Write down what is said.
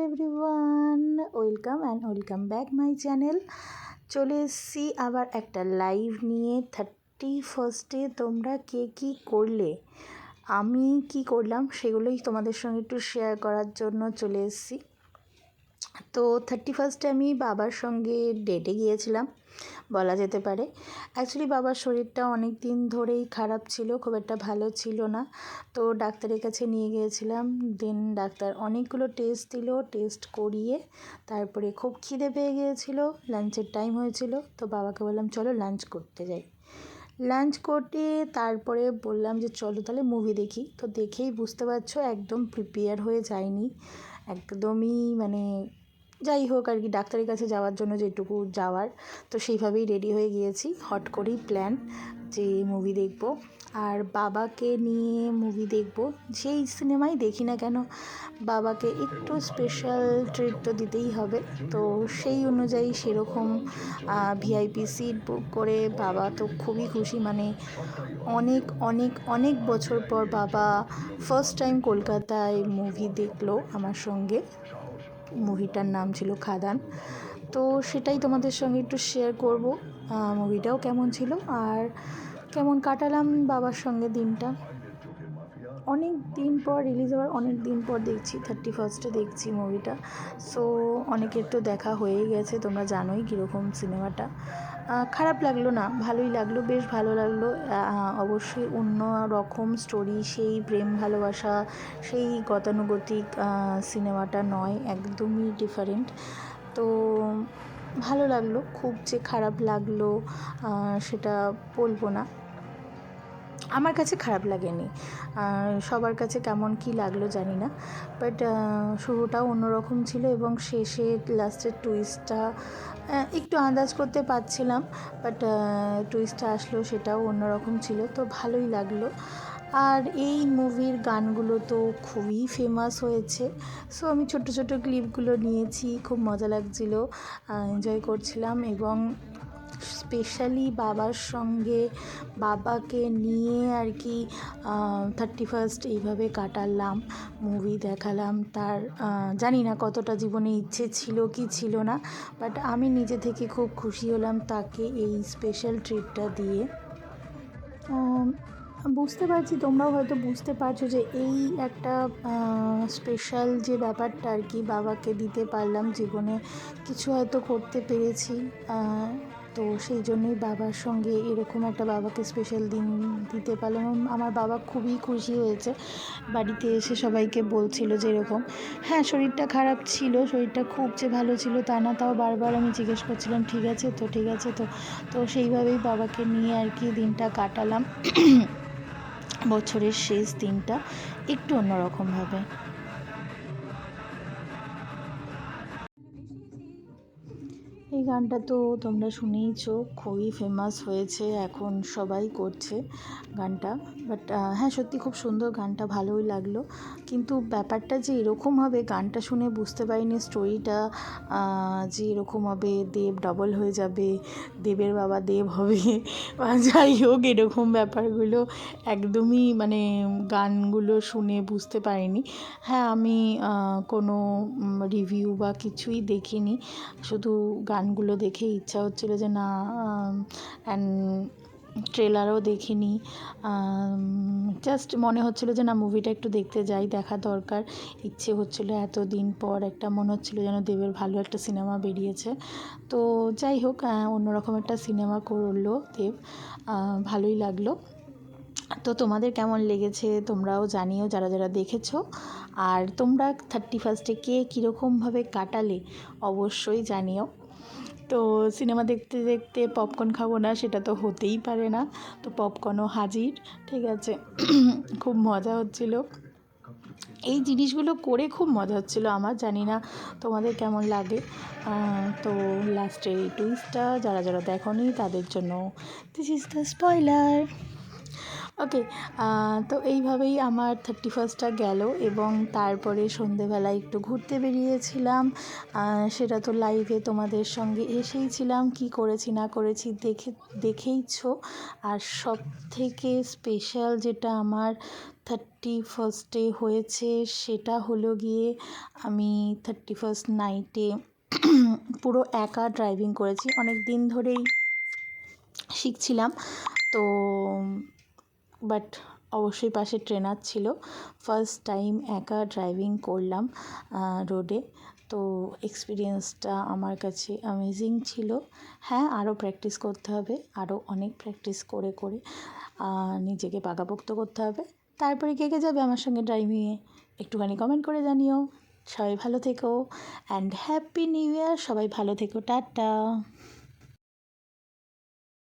Everyone, welcome back my channel. চলে এসেছি আবার একটা লাইভ নিয়ে। 31st তোমরা কে কী করলে, আমি কি করলাম সেগুলোই তোমাদের সঙ্গে একটু শেয়ার করার জন্য চলে এসেছি। তো 31st আমি বাবার সঙ্গে ডেটে গিয়েছিলাম বলা যেতে পারে। অ্যাকচুয়ালি বাবার শরীরটা অনেক দিন ধরেই খারাপ ছিল, খুব একটা ভালো ছিল না। তো ডাক্তারের কাছে নিয়ে গিয়েছিলাম। দেন ডাক্তার অনেকগুলো টেস্ট দিল, টেস্ট করিয়ে তারপরে খুব খিদে পেয়ে গিয়েছিলো, লাঞ্চের টাইম হয়েছিল। তো বাবাকে বললাম চলো লাঞ্চ করতে যাই। লাঞ্চ করতে তারপরে বললাম যে চলো তাহলে মুভি দেখি। তো দেখেই বুঝতে পারছো একদম প্রিপেয়ার হয়ে যায়নি, একদমই যাই হোক আর কি, ডাক্তারের কাছে যাওয়ার জন্য যেটুকু যাওয়ার, তো সেইভাবেই রেডি হয়ে গিয়েছি। হট করেই প্ল্যান যে মুভি দেখব আর বাবাকে নিয়ে মুভি দেখব। যেই সিনেমাই দেখি না কেন বাবাকে একটু স্পেশাল ট্রিট তো দিতেই হবে। তো সেই অনুযায়ী সেরকম ভিআইপি সিট বুক করে বাবা তো খুবই খুশি। অনেক অনেক অনেক বছর পর বাবা ফার্স্ট টাইম কলকাতায় মুভি দেখলো আমার সঙ্গে। মুভিটার নাম ছিল খাদান। তো সেটাই তোমাদের সঙ্গে একটু শেয়ার করব, মুভিটাও কেমন ছিল আর কেমন কাটালাম বাবার সঙ্গে দিনটা। অনেক দিন পর রিলিজ হওয়ার অনেক দিন পর দেখছি, 31st দেখছি মুভিটা। সো অনেকের তো দেখা হয়েই গেছে, তোমরা জানোই কীরকম সিনেমাটা। খারাপ লাগলো না, ভালোই লাগলো, বেশ ভালো লাগলো। অবশ্যই অন্য রকম স্টোরি, সেই প্রেম ভালোবাসা, সেই গতানুগতিক সিনেমাটা নয়, একদমই ডিফারেন্ট। তো ভালো লাগলো, খুব যে খারাপ লাগলো সেটা বলবো না। আমার কাছে খারাপ লাগেনি, সবার কাছে কেমন কী লাগলো জানি না। বাট শুরুটাও অন্যরকম ছিল এবং শেষে লাস্টের টুইস্টটা একটু আন্দাজ করতে পারছিলাম, বাট টুইস্টটা আসলো সেটাও অন্যরকম ছিল। তো ভালোই লাগলো। আর এই মুভির গানগুলো তো খুবই ফেমাস হয়েছে। সো আমি ছোট ছোট ক্লিপগুলো নিয়েছি, খুব মজা লাগছিলো, এনজয় করছিলাম। এবং স্পেশালি বাবার সঙ্গে বাবাকে নিয়ে আর কি 31st এইভাবে কাটালাম, মুভি দেখালাম। তার জানি না কতটা জীবনে ইচ্ছে ছিল কি ছিল না, বাট আমি নিজে থেকে খুব খুশি হলাম তাকে এই স্পেশাল ট্রিটটা দিয়ে। বুঝতে পারছি তোমরাও হয়তো বুঝতে পারছো যে এই একটা স্পেশাল যে ব্যাপারটা আর কি বাবাকে দিতে পারলাম, জীবনে কিছু হয়তো করতে পেরেছি। তো সেই জন্যই বাবার সঙ্গে এরকম একটা বাবাকে স্পেশাল দিন দিতে পারলাম। আমার বাবা খুবই খুশি হয়েছে, বাড়িতে এসে সবাইকে বলছিল যে এরকম। হ্যাঁ, শরীরটা খারাপ ছিল, শরীরটা খুব যে ভালো ছিল তা না, তাও বারবার আমি জিজ্ঞেস করছিলাম ঠিক আছে তো ঠিক আছে তো। তো সেইভাবেই বাবাকে নিয়ে আর কি দিনটা কাটালাম। বছরের শেষ দিনটা একটু অন্যরকমভাবে। এই গানটা তো তোমরা শুনেইছো, খুবই ফেমাস হয়েছে, এখন সবাই করছে গানটা। বাট হ্যাঁ, সত্যি খুব সুন্দর গানটা, ভালোই লাগলো। কিন্তু ব্যাপারটা যে এরকম হবে গানটা শুনে বুঝতে পারিনি, স্টোরিটা যে এরকম হবে, দেব ডবল হয়ে যাবে, দেবের বাবা দেব হবে বা যাই হোক, এরকম ব্যাপারগুলো একদমই গানগুলো শুনে বুঝতে পারিনি। হ্যাঁ, আমি কোনো রিভিউ বা কিছুই দেখিনি, শুধু গানগুলো দেখে ইচ্ছা হচ্ছিলো যে না, অ্যান্ড ট্রেলারও দেখিনি। জাস্ট মনে হচ্ছিলো যে না, মুভিটা একটু দেখতে যাই, দেখা দরকার, ইচ্ছে হচ্ছিলো। এতদিন পর একটা মনে হচ্ছিলো যেন দেবের ভালো একটা সিনেমা বেরিয়েছে। তো যাই হোক, অন্যরকম একটা সিনেমা করলো দেব, ভালোই লাগলো। তো তোমাদের কেমন লেগেছে তোমরাও জানিও, যারা যারা দেখেছো। আর তোমরা 31st কে কীরকমভাবে কাটালে অবশ্যই জানিও। তো সিনেমা দেখতে দেখতে পপকর্ন খাবো না সেটা তো হতেই পারে না, তো পপকর্নও হাজির, ঠিক আছে। খুব মজা হচ্ছিল, এই জিনিসগুলো করে খুব মজা হচ্ছিলো আমার, জানি না তোমাদের কেমন লাগে। তো লাস্টের এই টুইস্টটা যারা যারা দেখোনি তাদের জন্য দিস ইজ দ্য স্পয়লার। ওকে। তো এইভাবেই আমার 31st গেল এবং তারপরে সন্ধেবেলায় একটু ঘুরতে বেরিয়েছিলাম। সেটা তো লাইভে তোমাদের সঙ্গে এসেইছিলাম, কী করেছি না করেছি দেখেইছো। আর সবথেকে স্পেশাল যেটা আমার 31st হয়েছে সেটা হলো গিয়ে আমি 31st নাইটে পুরো একা ড্রাইভিং করেছি। অনেক দিন ধরেই শিখছিলাম, তো বাট অবশ্যই পাশে ট্রেনার ছিল। ফার্স্ট টাইম একা ড্রাইভিং করলাম রোডে। তো এক্সপিরিয়েন্সটা আমার কাছে অ্যামেজিং ছিল। হ্যাঁ, আরও প্র্যাকটিস করতে হবে, আরও অনেক প্র্যাকটিস করে করে নিজেকে পাকাপোক্ত করতে হবে। তারপরে কে কে যাবে আমার সঙ্গে ড্রাইভিংয়ে একটুখানি কমেন্ট করে জানিও। সবাই ভালো থেকো অ্যান্ড হ্যাপি নিউ ইয়ার। সবাই ভালো থেকো, টাটা।